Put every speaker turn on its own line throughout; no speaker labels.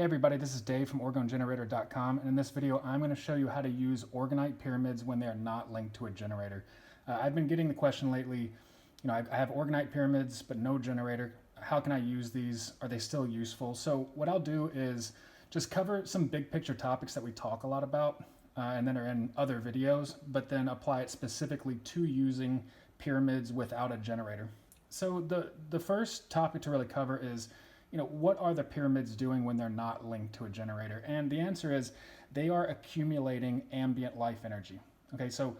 Hey everybody, this is Dave from OrgoneGenerator.com, and in this video I'm going to show you how to use Orgonite pyramids when they are not linked to a generator. I've been getting the question lately, I have Orgonite pyramids but no generator. How can I use these? Are they still useful? So what I'll do is just cover some big picture topics that we talk a lot about and then are in other videos, but then apply it specifically to using pyramids without a generator. So the first topic to really cover is what are the pyramids doing when they're not linked to a generator? And the answer is they are accumulating ambient life energy. Okay, so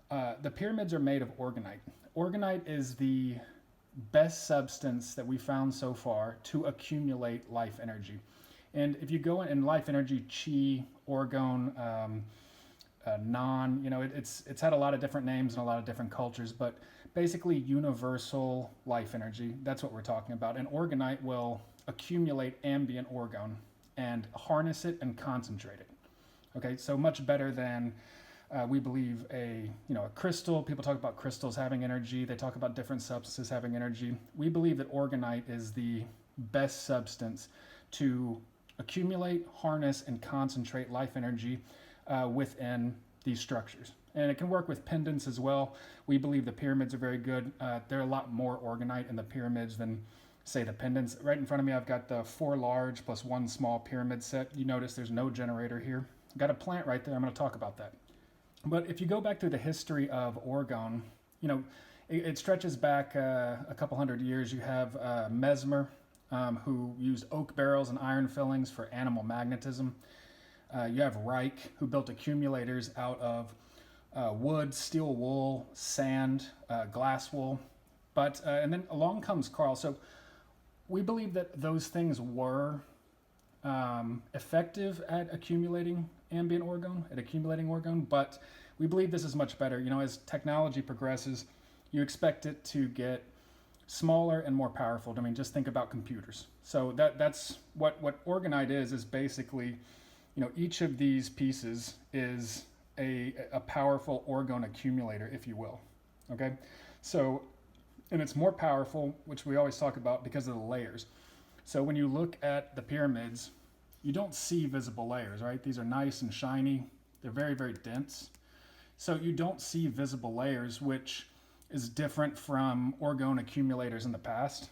the pyramids are made of orgonite. Orgonite is the best substance that we found so far to accumulate life energy. And if you go in life energy, chi, orgone, non, it's had a lot of different names in a lot of different cultures, but basically universal life energy, that's what we're talking about. And orgonite will accumulate ambient orgone and harness it and concentrate it. Okay, so much better than we believe a crystal. People talk about crystals having energy. They talk about different substances having energy. We believe that orgonite is the best substance to accumulate, harness, and concentrate life energy within these structures. And it can work with pendants as well. We believe the pyramids are very good. There are a lot more orgonite in the pyramids than, say, the pendants. Right in front of me, I've got the 4 large plus 1 small pyramid set. You notice there's no generator here. Got a plant right there. I'm going to talk about that. But if you go back through the history of orgone, it stretches back a couple hundred years. You have Mesmer, who used oak barrels and iron fillings for animal magnetism. You have Reich, who built accumulators out of wood, steel wool, sand, glass wool. And then along comes Carl. So we believe that those things were effective at accumulating ambient orgone, but we believe this is much better. As technology progresses, you expect it to get smaller and more powerful. I mean, just think about computers. So that's what orgonite is basically, each of these pieces is a powerful orgone accumulator, if you will. Okay, so, and it's more powerful, which we always talk about because of the layers. So when you look at the pyramids, you don't see visible layers, right? These are nice and shiny. They're very, very dense. So you don't see visible layers, which is different from orgone accumulators in the past.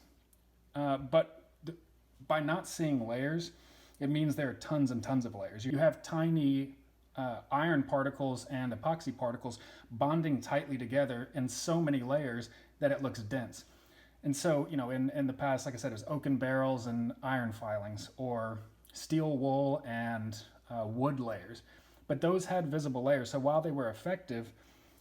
But by not seeing layers, it means there are tons and tons of layers. You have tiny iron particles and epoxy particles bonding tightly together in so many layers that it looks dense. And so, in the past, like I said, it was oaken barrels and iron filings, or steel wool and wood layers. But those had visible layers. So while they were effective,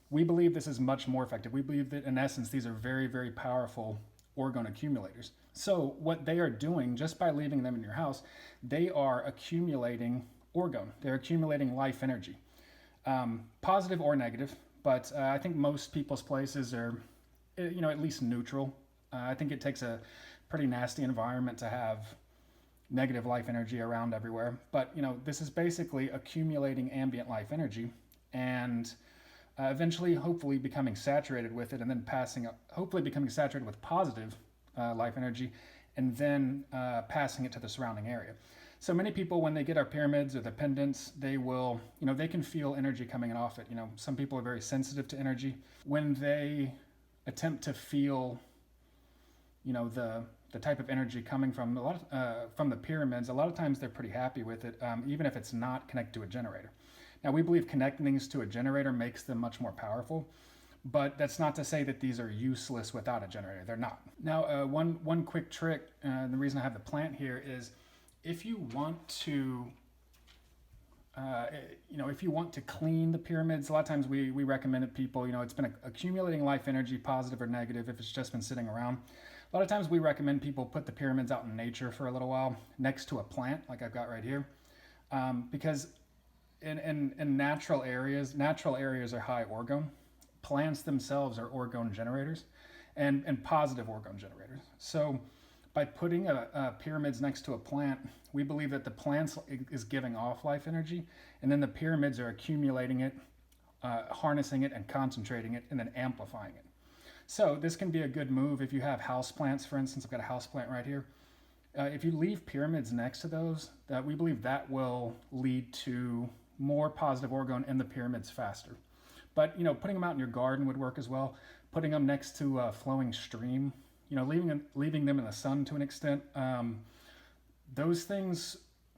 we believe this is much more effective. We believe that, in essence, these are very, very powerful orgone accumulators. So what they are doing, just by leaving them in your house, they are accumulating orgone. They're accumulating life energy, positive or negative. But I think most people's places are, at least neutral. I think it takes a pretty nasty environment to have negative life energy around everywhere. But, this is basically accumulating ambient life energy and eventually, hopefully, becoming saturated with it, and then hopefully becoming saturated with positive life energy, and then passing it to the surrounding area. So many people, when they get our pyramids or the pendants, they will, they can feel energy coming off it. Some people are very sensitive to energy. When they attempt to feel, the type of energy coming from from the pyramids, a lot of times they're pretty happy with it, even if it's not connected to a generator. Now, we believe connecting these to a generator makes them much more powerful, but that's not to say that these are useless without a generator. They're not. Now, one quick trick, the reason I have the plant here is if you want to, if you want to clean the pyramids, a lot of times we recommend it people, it's been accumulating life energy, positive or negative, if it's just been sitting around. A lot of times we recommend people put the pyramids out in nature for a little while next to a plant like I've got right here, because in natural areas are high orgone. Plants themselves are orgone generators and positive orgone generators. So by putting pyramids next to a plant, we believe that the plant is giving off life energy, and then the pyramids are accumulating it, harnessing it, and concentrating it, and then amplifying it. So this can be a good move if you have houseplants, for instance. I've got a houseplant right here. If you leave pyramids next to those, that we believe that will lead to more positive orgone in the pyramids faster. But putting them out in your garden would work as well. Putting them next to a flowing stream, leaving them in the sun to an extent. Those things,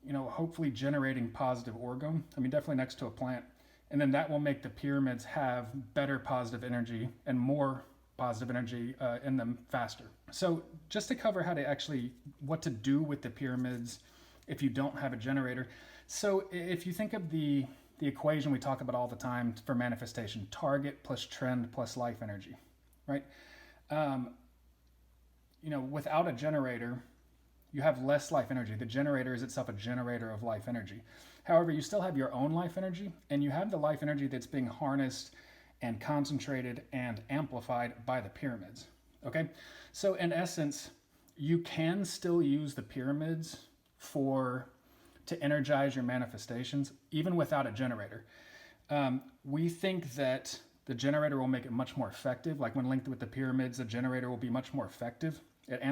hopefully generating positive orgone. I mean, definitely next to a plant, and then that will make the pyramids have better positive energy and more positive energy in them faster. So just to cover what to do with the pyramids if you don't have a generator. So if you think of the equation we talk about all the time for manifestation, target plus trend plus life energy, right? Without a generator, you have less life energy. The generator is itself a generator of life energy. However, you still have your own life energy, and you have the life energy that's being harnessed and concentrated and amplified by the pyramids. Okay, so in essence, you can still use the pyramids to energize your manifestations, even without a generator. We think that the generator will make it much more effective. Like when linked with the pyramids, the generator will be much more effective at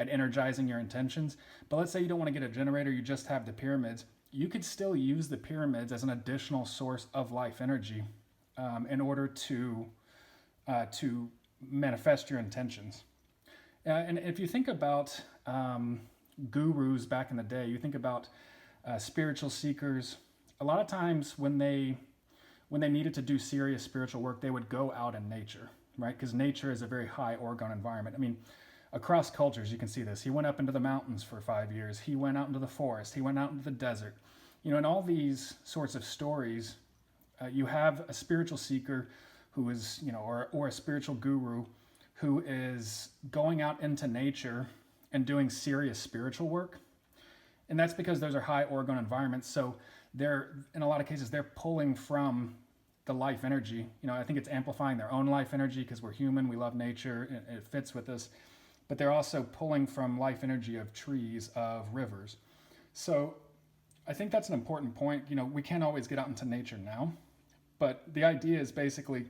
energizing your intentions. But let's say you don't want to get a generator, you just have the pyramids. You could still use the pyramids as an additional source of life energy in order to manifest your intentions. And if you think about gurus back in the day, you think about spiritual seekers. A lot of times when they needed to do serious spiritual work, they would go out in nature, right? Because nature is a very high orgone environment. I mean, across cultures, you can see this. He went up into the mountains for 5 years. He went out into the forest. He went out into the desert. In all these sorts of stories, you have a spiritual seeker who is, or a spiritual guru who is going out into nature and doing serious spiritual work. And that's because those are high orgone environments. So in a lot of cases, they're pulling from the life energy. I think it's amplifying their own life energy because we're human, we love nature, it fits with us. But they're also pulling from life energy of trees, of rivers. So I think that's an important point. We can't always get out into nature now, but the idea is basically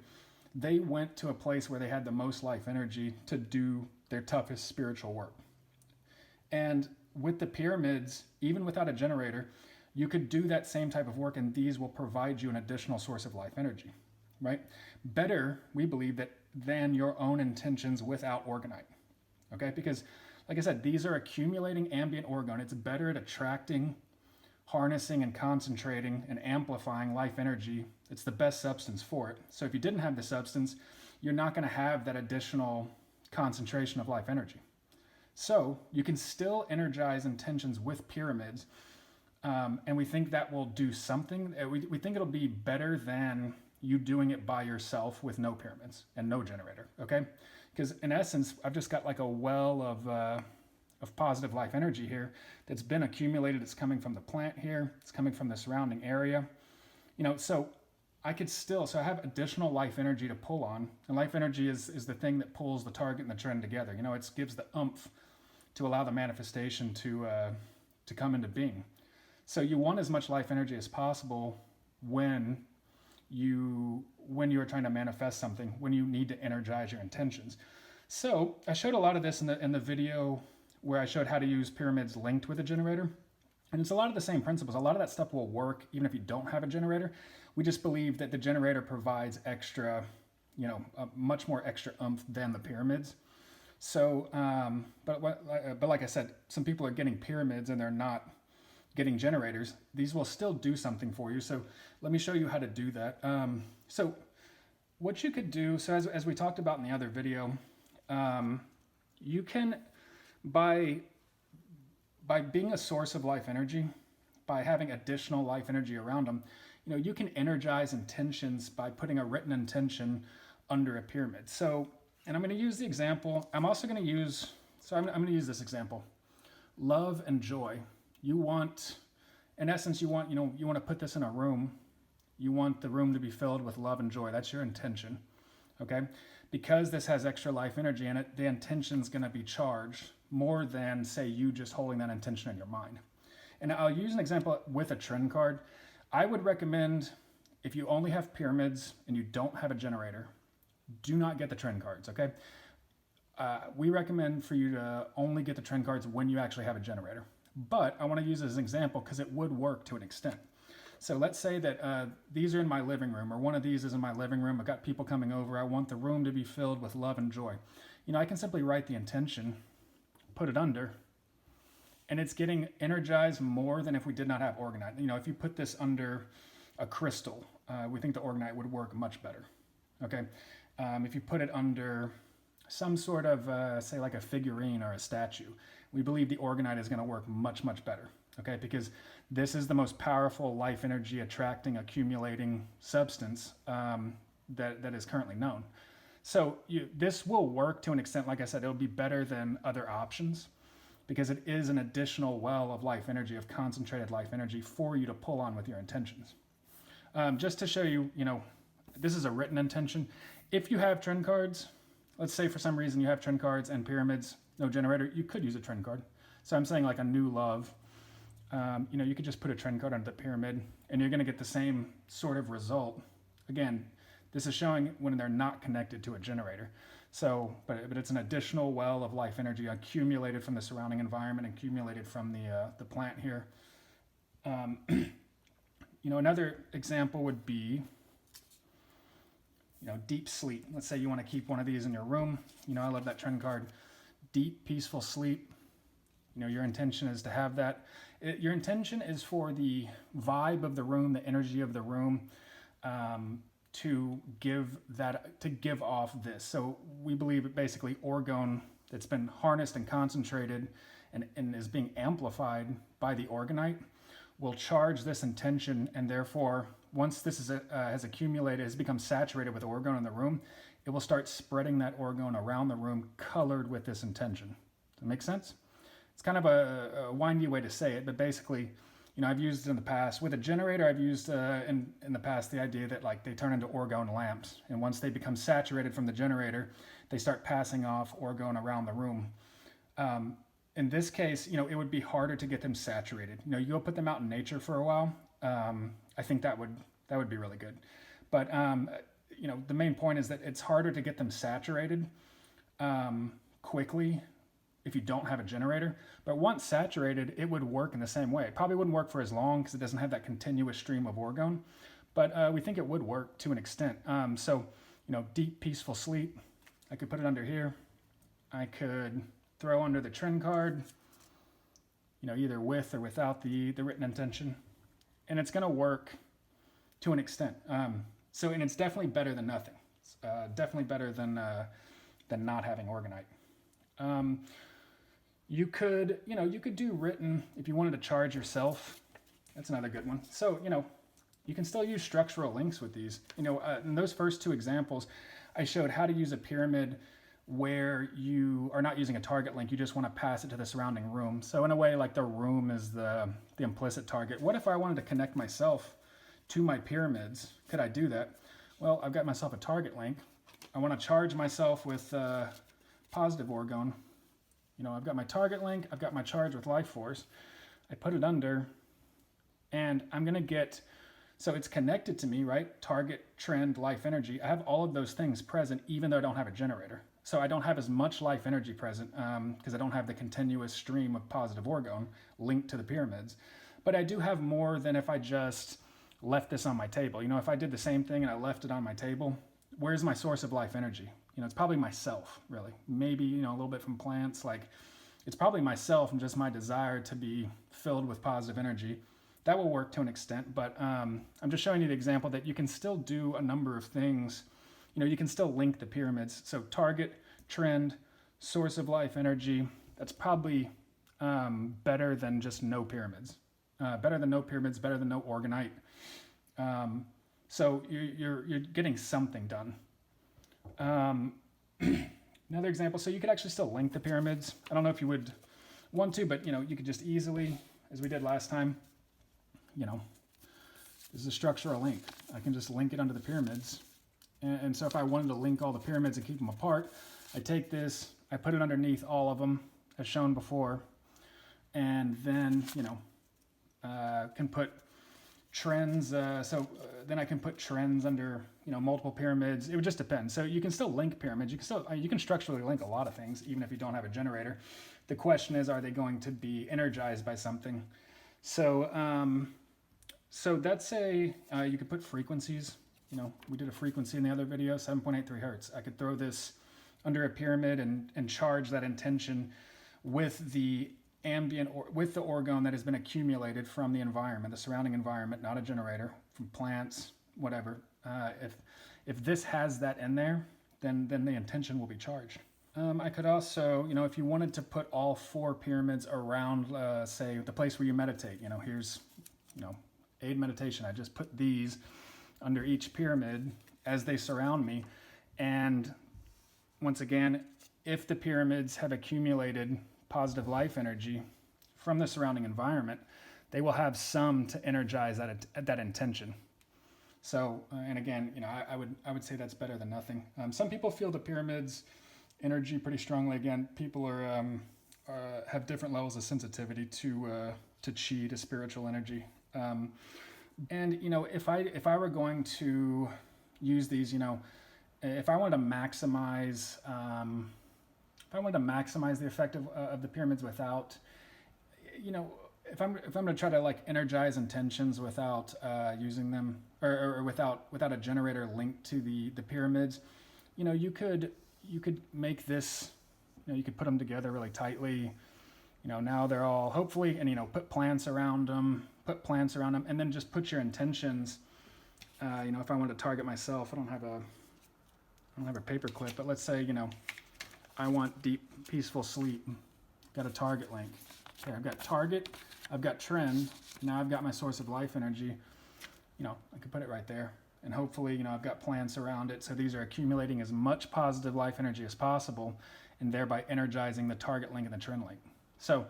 they went to a place where they had the most life energy to do their toughest spiritual work. And with the pyramids, even without a generator, you could do that same type of work, and these will provide you an additional source of life energy, right? Better, we believe, than your own intentions without Orgonite. Okay, because like I said, these are accumulating ambient orgone. It's better at attracting, harnessing, and concentrating and amplifying life energy. It's the best substance for it. So if you didn't have the substance, you're not going to have that additional concentration of life energy. So you can still energize intentions with pyramids, and we think that will do something. We think it'll be better than you doing it by yourself with no pyramids and no generator, okay? Because in essence, I've just got like a well of positive life energy here that's been accumulated. It's coming from the plant here. It's coming from the surrounding area. So I have additional life energy to pull on. And life energy is the thing that pulls the target and the trend together. It gives the oomph to allow the manifestation to come into being. So you want as much life energy as possible when you are trying to manifest something, when you need to energize your intentions. So I showed a lot of this in the video where I showed how to use pyramids linked with a generator. And it's a lot of the same principles. A lot of that stuff will work even if you don't have a generator. We just believe that the generator provides extra, a much more extra oomph than the pyramids. So, but like I said, some people are getting pyramids and they're not getting generators. These will still do something for you. So let me show you how to do that. So what you could do, so as we talked about in the other video, you can, by being a source of life energy, by having additional life energy around them, you can energize intentions by putting a written intention under a pyramid. So, and I'm going to use the example. I'm also going to use, I'm going to use this example. Love and joy. You want, in essence, you want to put this in a room. You want the room to be filled with love and joy. That's your intention, okay? Because this has extra life energy in it, the intention's going to be charged more than, say, you just holding that intention in your mind. And I'll use an example with a trend card. I would recommend, if you only have pyramids and you don't have a generator, do not get the trend cards, okay? we recommend for you to only get the trend cards when you actually have a generator. But I want to use it as an example because it would work to an extent. So let's say that these are in my living room, or one of these is in my living room. I've got people coming over. I want the room to be filled with love and joy. I can simply write the intention, put it under, and it's getting energized more than if we did not have Orgonite. If you put this under a crystal, we think the Orgonite would work much better. Okay, if you put it under some sort of, say, like a figurine or a statue, we believe the Orgonite is going to work much, much better. Okay, because this is the most powerful life energy attracting, accumulating substance that is currently known. So this will work to an extent. Like I said, it'll be better than other options because it is an additional well of life energy, of concentrated life energy for you to pull on with your intentions. Just to show you, this is a written intention. If you have trend cards, let's say for some reason you have trend cards and pyramids, no generator, you could use a trend card. So I'm saying like a new love. You could just put a trend card under the pyramid and you're going to get the same sort of result. Again, this is showing when they're not connected to a generator. So, but it's an additional well of life energy accumulated from the surrounding environment, accumulated from the plant here. Another example would be, deep sleep. Let's say you want to keep one of these in your room. I love that trend card. Deep, peaceful sleep. Your intention is to have that. Your intention is for the vibe of the room, the energy of the room, to give off this. So we believe that basically orgone that's been harnessed and concentrated and is being amplified by the Orgonite will charge this intention, and therefore once this has accumulated, has become saturated with orgone in the room, it will start spreading that orgone around the room colored with this intention. Does that make sense? It's kind of a windy way to say it, but basically, I've used it in the past. With a generator, I've used in the past the idea that like they turn into orgone lamps, and once they become saturated from the generator, they start passing off orgone around the room. In this case, it would be harder to get them saturated. You go put them out in nature for a while. I think that would be really good. But the main point is that it's harder to get them saturated quickly if you don't have a generator. But once saturated, it would work in the same way. It probably wouldn't work for as long because it doesn't have that continuous stream of orgone, but we think it would work to an extent. So, deep, peaceful sleep, I could put it under here. I could throw under the trend card, either with or without the written intention, and it's gonna work to an extent. And it's definitely better than nothing. It's definitely better than not having Orgonite. You could do written if you wanted to charge yourself. That's another good one. So, you can still use structural links with these. In those first two examples, I showed how to use a pyramid where you are not using a target link. You just want to pass it to the surrounding room. So in a way, like the room is the implicit target. What if I wanted to connect myself to my pyramids? Could I do that? Well, I've got myself a target link. I want to charge myself with positive orgone. I've got my target link, I've got my charge with life force. I put it under, and I'm going to get, so it's connected to me, right? Target, trend, life energy. I have all of those things present, even though I don't have a generator. So I don't have as much life energy present because I don't have the continuous stream of positive orgone linked to the pyramids. But I do have more than if I just left this on my table. If I did the same thing and I left it on my table, where's my source of life energy? It's probably myself, really. Maybe, a little bit from plants. Like, it's probably myself and just my desire to be filled with positive energy. That will work to an extent, but I'm just showing you the example that you can still do a number of things. You can still link the pyramids. So target, trend, source of life energy, that's probably better than just no pyramids. Better than no pyramids, better than no Orgonite. So you're getting something done. Another example, so you could actually still link the pyramids. I don't know if you would want to, but you could just easily, as we did last time, this is a structural link. I can just link it under the pyramids. And so if I wanted to link all the pyramids and keep them apart, I take this, I put it underneath all of them, as shown before, and then, can put trends. Then I can put trends under, multiple pyramids. It would just depend. So you can still link pyramids. You can structurally link a lot of things, even if you don't have a generator. The question is, are they going to be energized by something? So that's you could put frequencies. We did a frequency in the other video, 7.83 hertz. I could throw this under a pyramid and charge that intention with the with the orgone that has been accumulated from the environment, the surrounding environment, not a generator, from plants, whatever. If this has that in there, then the intention will be charged. I could also, if you wanted to put all 4 pyramids around, say, the place where you meditate, here's, aid meditation. I just put these under each pyramid as they surround me. And once again, if the pyramids have accumulated positive life energy from the surrounding environment, they will have some to energize that intention. So, and again, I would say that's better than nothing. Some people feel the pyramids energy pretty strongly. Again, people have different levels of sensitivity to chi, to spiritual energy. And if I were going to use these, if I wanted to maximize, the effect of the pyramids without, if I'm going to try to energize intentions without using them or without a generator linked to the pyramids, you could make this, you could put them together really tightly. Now they're all hopefully, and put plants around them, and then just put your intentions. If I want to target myself, I don't have a paper clip, but let's say I want deep, peaceful sleep. Got a target link. Okay, I've got target, I've got trend, now I've got my source of life energy. I could put it right there. And hopefully, I've got plants around it. So these are accumulating as much positive life energy as possible and thereby energizing the target link and the trend link. So,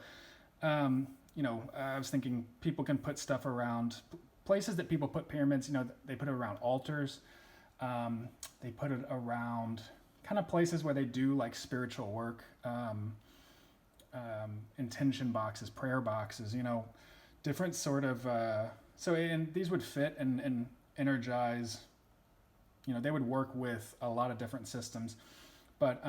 I was thinking people can put stuff around places that people put pyramids, they put it around altars. They put it around kind of places where they do spiritual work, intention boxes, prayer boxes, different sort of, and these would fit and energize, they would work with a lot of different systems, but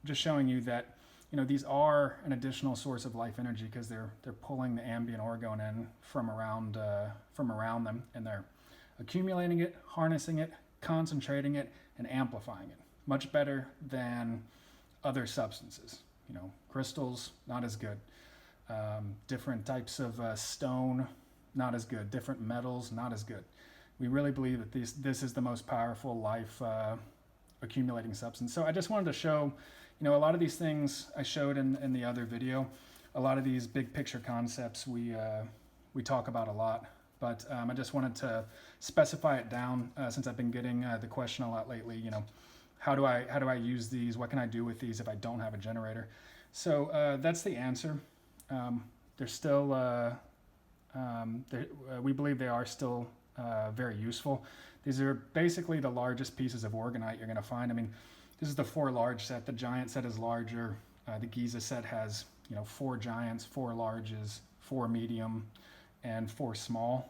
just showing you that, these are an additional source of life energy because they're pulling the ambient orgone in from around them, and they're accumulating it, harnessing it, concentrating it, and amplifying it. Much better than other substances. Crystals, not as good. Different types of stone, not as good. Different metals, not as good. We really believe that this is the most powerful life accumulating substance. So I just wanted to show, a lot of these things I showed in the other video. A lot of these big picture concepts we talk about a lot, but I just wanted to specify it down since I've been getting the question a lot lately. How do I use these? What can I do with these if I don't have a generator? So that's the answer. They're still, we believe they are still very useful. These are basically the largest pieces of Orgonite you're going to find. I mean, this is the 4 large set. The giant set is larger. The Giza set has 4 giants, 4 larges, 4 medium, and 4 small.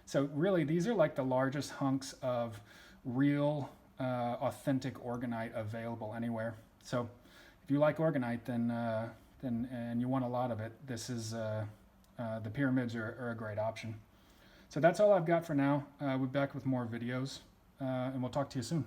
So really, these are like the largest hunks of real, authentic Orgonite available anywhere. So if you like Orgonite, then and you want a lot of it, this is the pyramids are a great option. So that's all I've got for now. We'll be back with more videos, and we'll talk to you soon.